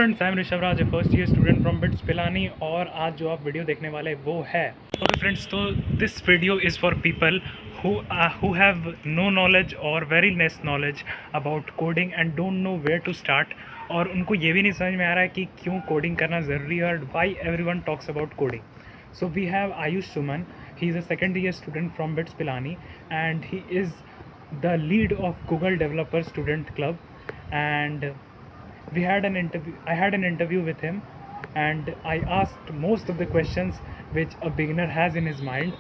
Friends, I am Rishabh Raj, first year student from bits Pilani. और आज जो आप वीडियो देखने वाले वो है ओके फ्रेंड्स, तो this video is for people who have no knowledge और very less knowledge about coding and don't know where to start। और उनको ये भी नहीं समझ में आ रहा है कि क्यों कोडिंग करना ज़रूरी है और why everyone talks about coding। So we have Ayush Suman. He is a second year student from BITS Pilani and he is the lead of Google Developer Student Club, and I had an interview with him, and I asked most of the questions which a beginner has in his mind।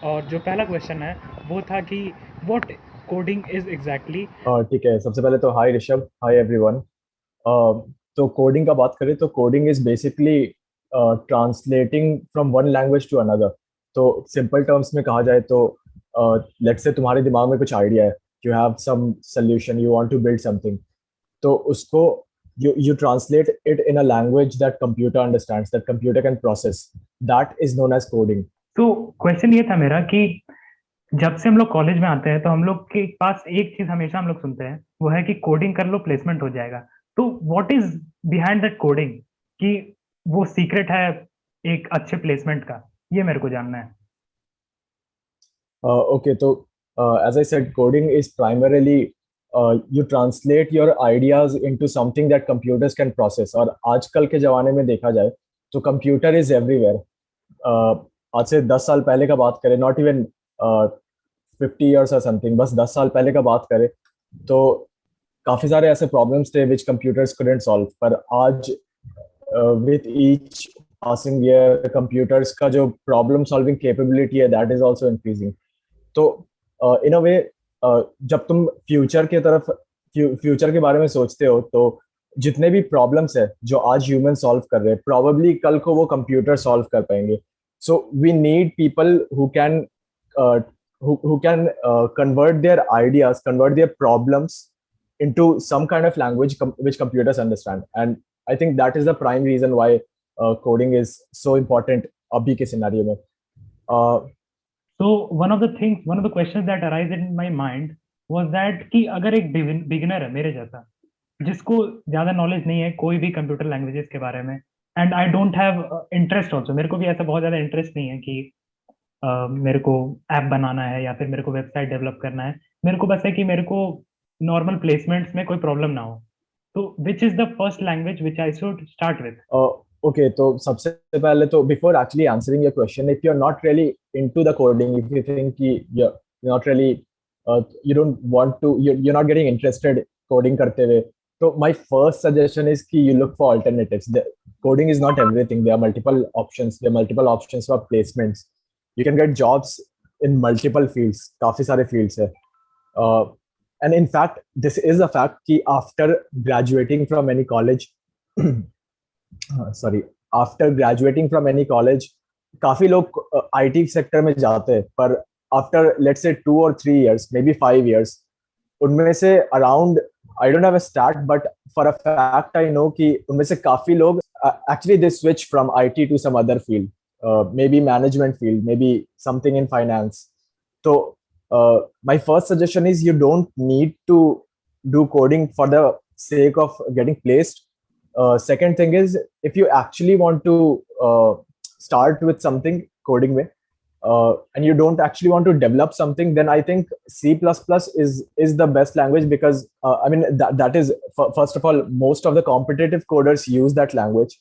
और जो पहला question है वो था कि what coding is exactly। ठीक है। सबसे पहले तो हाय ऋषभ, हाय एवरीवन। तो कोडिंग का बात करें तो coding is basically translating from one language to another. तो सिंपल टर्म्स में कहा जाए तो लेट्स से तुम्हारे दिमाग में कुछ आइडिया है, you have some solution, you want to build something. तो उसको you translate it in a language that computer understands, that computer can process. That is known as coding. तो क्वेश्चन ये था मेरा कि जब से हम लोग कॉलेज में आते हैं तो हम लोग के पास एक चीज हमेशा हम लोग सुनते हैं, वो है कि कोडिंग कर लो प्लेसमेंट हो जाएगा। तो what is behind that coding, कि वो सीक्रेट है एक अच्छे प्लेसमेंट का, ये मेरे को जानना है। Okay, so as I said, coding is primarily you translate your ideas into something that computers can process. और आजकल के ज़माने में देखा जाए तो कंप्यूटर इज एवरीवेयर। आज से 10 साल पहले का बात करें, नॉट इवन 50 years और समथिंग, बस 10 साल पहले का बात करें तो काफ़ी सारे ऐसे प्रॉब्लम्स थे विच कंप्यूटर्स couldn't सॉल्व। पर आज with each passing year computers का जो प्रॉब्लम सॉल्विंग कैपेबिलिटी है दैट इज आल्सो इंक्रीजिंग। तो इन अ वे जब तुम फ्यूचर के बारे में सोचते हो तो जितने भी प्रॉब्लम्स है जो आज ह्यूमन सॉल्व कर रहे हैं प्रॉबेबली कल को वो कंप्यूटर सॉल्व कर पाएंगे। So we need people who can convert their ideas, convert their problems into some kind of language which computers understand. And I think that is the prime reason why coding is so important abhi ke scenario mein. So one of the questions that arise in my mind was that कि अगर एक beginner है मेरे जैसा, जिसको ज्यादा knowledge नहीं है कोई भी कंप्यूटर लैंग्वेजेस के बारे में, and I don't have interest also, मेरे को भी ऐसा बहुत ज्यादा इंटरेस्ट नहीं है कि मेरे को ऐप बनाना है या फिर मेरे को वेबसाइट डेवलप करना है। मेरे को बस है कि मेरे को नॉर्मल प्लेसमेंट्स में कोई प्रॉब्लम ना हो। तो which is the first language which I should start with? Okay, तो सबसे पहले तो before actually answering your question, if you're not really into the coding, if you think कि you're not really you don't want to, you're not getting interested coding करते हुए, तो my first suggestion is कि you look for alternatives. Coding is not everything. There are multiple options. There are multiple options for placements. You can get jobs in multiple fields. काफी सारे fields है. And in fact, this is a fact कि after graduating from any college sorry after graduating from any college काफी लोग IT sector में जाते हैं, पर after let's say 2 or 3 years, maybe 5 years, उनमें से around, I don't have a stat but for a fact I know कि उनमें से काफी लोग actually they switch from IT to some other field, maybe management field, maybe something in finance. तो my first suggestion is you don't need to do coding for the sake of getting placed. Second thing is, if you actually want to start with something coding way, and you don't actually want to develop something, then I think C++ is the best language, because I mean that is first of all most of the competitive coders use that language,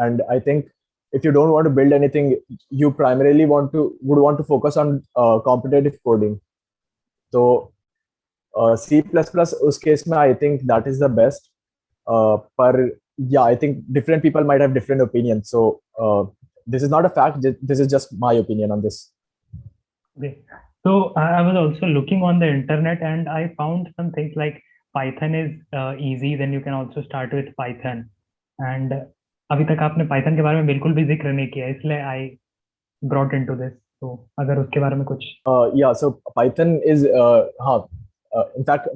and I think if you don't want to build anything, you primarily would want to focus on competitive coding. So C++ उस case में I think that is the best. पर yeah, I think different people might have different opinions. So this is not a fact. This is just my opinion on this. Okay. So I was also looking on the internet and I found some things like Python is easy. Then you can also start with Python. And अभी तक आपने Python के बारे में बिल्कुल भी जिक्र नहीं किया, इसलिए I brought into this. तो अगर उसके बारे में कुछ Yeah, so Python is हाँ, in fact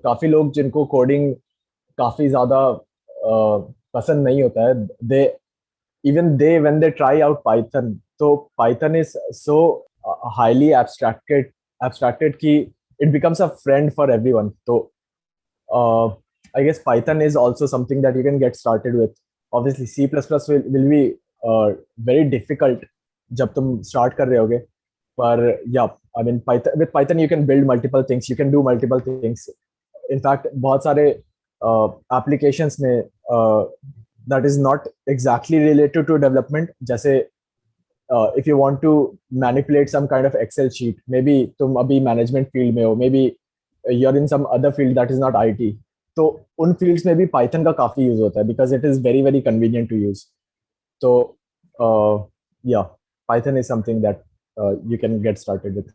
काफी लोग जिनको कोडिंग काफी ज्यादा पसंद नहीं होता है, they when they try out Python, तो Python is so highly abstracted कि it becomes a friend for everyone. तो I guess Python is also something that you can get started with. Obviously, C++ will be very difficult जब तुम start कर रहे होगे. But yeah, I mean, with Python you can build multiple things. You can do multiple things. In fact, बहुत सारे applications में that is not exactly related to development. जैसे if you want to manipulate some kind of Excel sheet, maybe तुम अभी management field में हो, maybe you're in some other field that is not IT. तो उन fields में भी Python का काफी use होता है because it is very very convenient to use. So yeah, Python is something that you can get started with.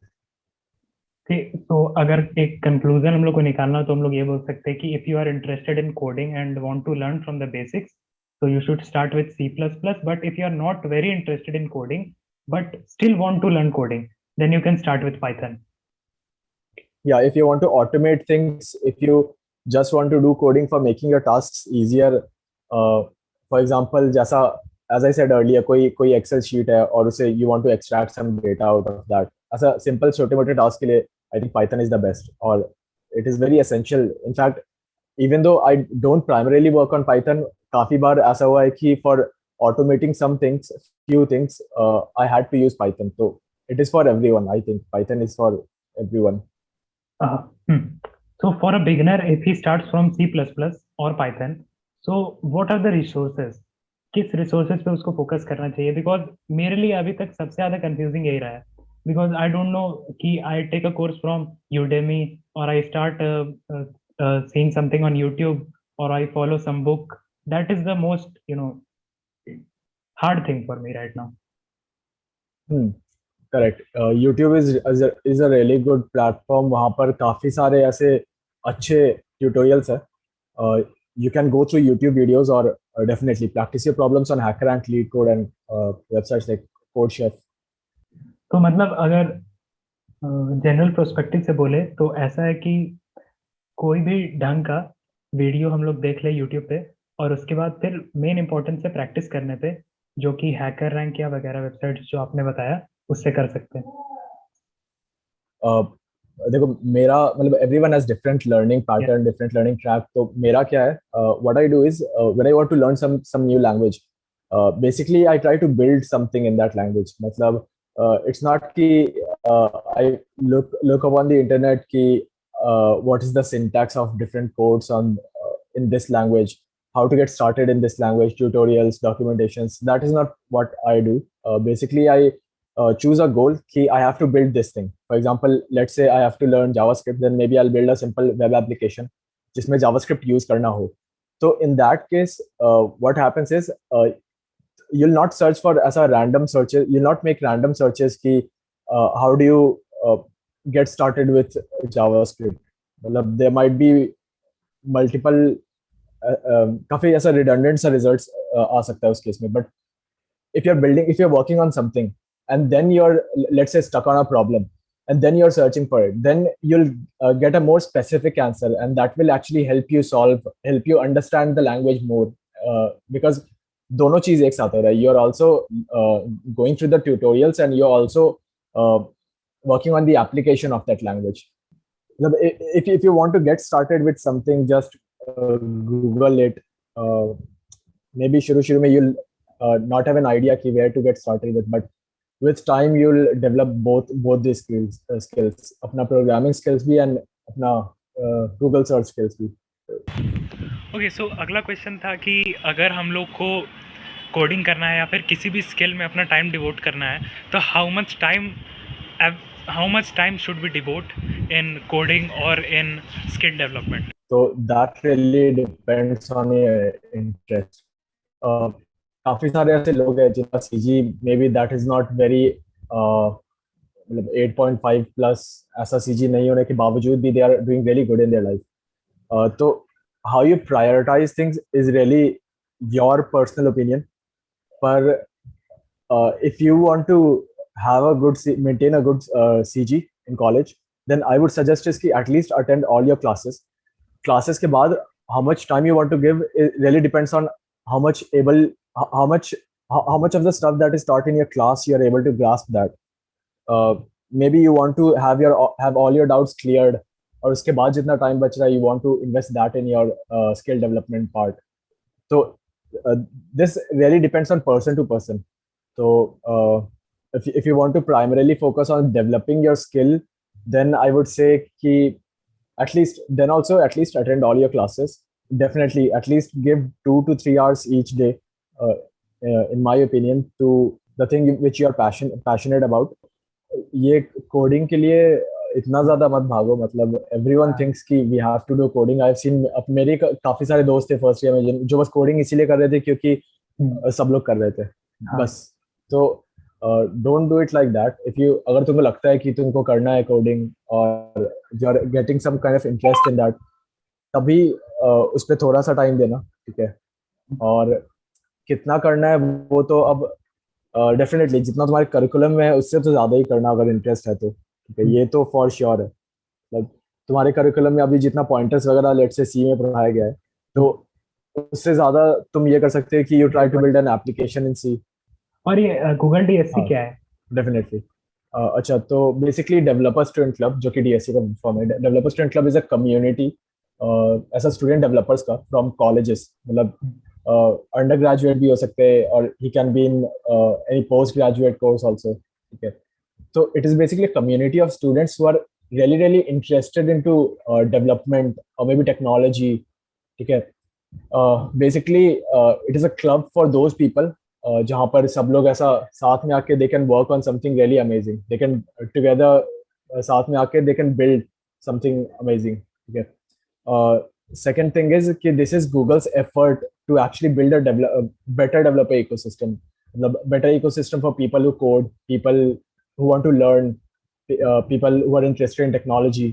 ठीक, तो अगर एक कंक्लूजन हम लोग को निकालना हो तो हम लोग ये बोल सकते हैं कि if you are interested in coding and want to learn from the basics, so you should start with C++. But if you are not very interested in coding but still want to learn coding, then you can start with Python. Yeah, if you want to automate things, if you just want to do coding for making your tasks easier, for example, जैसा as I said earlier, कोई Excel sheet है और उसे you want to extract some data out of that, ऐसा simple छोटे मोटे task के लिए I think Python is the best, or it is very essential. In fact, even though I don't primarily work on Python, काफी बार ऐसा हुआ है कि for automating some things, few things, I had to use Python. So it is for everyone. I think Python is for everyone. So for a beginner, if he starts from C++ or Python, so what are the resources? किस resources पे उसको focus करना चाहिए? Because मेरे लिए अभी तक सबसे ज़्यादा confusing यही रहा है. Because I don't know कि I take a course from Udemy or I start seeing something on YouTube or I follow some book. That is the most, hard thing for me right now. Correct. YouTube is a really good platform. वहाँ पर काफी सारे ऐसे अच्छे tutorials है. You can go through YouTube videos or definitely practice your problems on HackerRank, LeetCode and websites like CodeChef. तो मतलब अगर जनरल पर्सपेक्टिव से बोले तो ऐसा है कि कोई भी ढंग का वीडियो हम लोग देख ले यूट्यूब पे और उसके बाद फिर मेन इम्पोर्टेंस से प्रैक्टिस करने पे, जो कि हैकर रैंक या वगैरह वेबसाइट्स जो आपने बताया उससे कर सकते हैं. देखो मेरा मतलब everyone has different learning pattern, different learning track. तो मेरा क्या है, what I do is when I want to learn some new language, basically I try to build something in that language. मतलब it's not कि I look upon the internet कि what is the syntax of different codes on in this language, how to get started in this language, tutorials, documentations. That is not what I do. Basically I choose a goal कि I have to build this thing. For example, let's say I have to learn JavaScript, then maybe I'll build a simple web application जिसमें JavaScript use करना हो. So in that case, what happens is you'll not search for as a random searches. You'll not make random searches कि how do you get started with JavaScript. मतलब there might be multiple काफी ऐसा redundant सा results आ सकता है उस case में. But if you're working on something and then you're, let's say, stuck on a problem and then you're searching for it, then you'll get a more specific answer, and that will actually help you understand the language more, because दोनों चीज एक साथ हो रहा है. You're also going through the tutorials and you're also working on the application of that language. If you want to get started with something, just Google it. Maybe शुरू में you'll not have an idea कि where to get started with, but with time you'll develop both the skills, अपना programming skills भी and अपना Google search skills भी. Okay, सो अगला question था कि अगर हम लोग को कोडिंग करना है या फिर किसी भी स्किल में अपना टाइम डिवोट करना है, तो how much time should we devote in coding और in skill development? So that really depends on your interest. काफी सारे ऐसे लोग हैं जिनका CG maybe that is not very 8.5 plus, ऐसा CG नहीं होने के बावजूद भी they are doing really good in their life. तो how you prioritize things is really your personal opinion. But if you want to have maintain a good CG in college, then I would suggest is कि at least attend all your classes. Classes के बाद how much time you want to give, it really depends on how much of the stuff that is taught in your class you are able to grasp that. Maybe you want to have all your doubts cleared, और उसके बाद जितना time बच रहा है, you want to invest that in your skill development part. तो this really depends on person to person. So if you want to primarily focus on developing your skill, then I would say ki at least then also at least attend all your classes. Definitely at least give 2 to 3 hours each day, in my opinion, to the thing which you are passionate about. ये coding के लिए इतना ज्यादा मत भागो. मतलब everyone thinks कि we have to do coding. I have seen, अब मेरे काफी सारे दोस्त थे फर्स्ट ईयर में जो बस कोडिंग इसीलिए कर रहे थे क्योंकि सब लोग कर रहे थे. बस. तो don't do it like that. If you, अगर तुमको लगता है कि तुमको करना है कोडिंग और you are getting some kind of interest in that, तभी उस पर थोड़ा सा टाइम देना. ठीक है. और कितना करना है वो तो अब डेफिनेटली जितना तुम्हारे करिकुलम में है उससे तो ज्यादा ही करना अगर इंटरेस्ट है तो. ठीक है. ये तो फॉर श्योर है. मतलब तुम्हारे करिकुलम में अभी जितना पॉइंटर्स वगैरह लेट से सी में पढ़ाया गया है, तो उससे ज्यादा तुम ये कर सकते हो कि you try to build an application in C. और ये गूगल डीएससी क्या है? डेफिनेटली. अच्छा, तो बेसिकली डेवलपर स्टूडेंट क्लब, जो कि डीएससी का फॉर्म है. Developer student club is a community ऐसा स्टूडेंट डेवलपर्स का फ्रॉम कॉलेजेस. मतलब अंडर ग्रेजुएट भी हो सकते हैं और he can be in any post graduate course also. ठीक है. So it is basically a community of students who are really interested into development or maybe technology. Okay. Basically, it is a club for those people जहाँ पर सब लोग ऐसा साथ में आके they can work on something really amazing. They can together साथ में आके they can build something amazing. Okay. Second thing is कि this is Google's effort to actually build a better developer ecosystem. मतलब better ecosystem for people who code, people who want to learn, people who are interested in technology.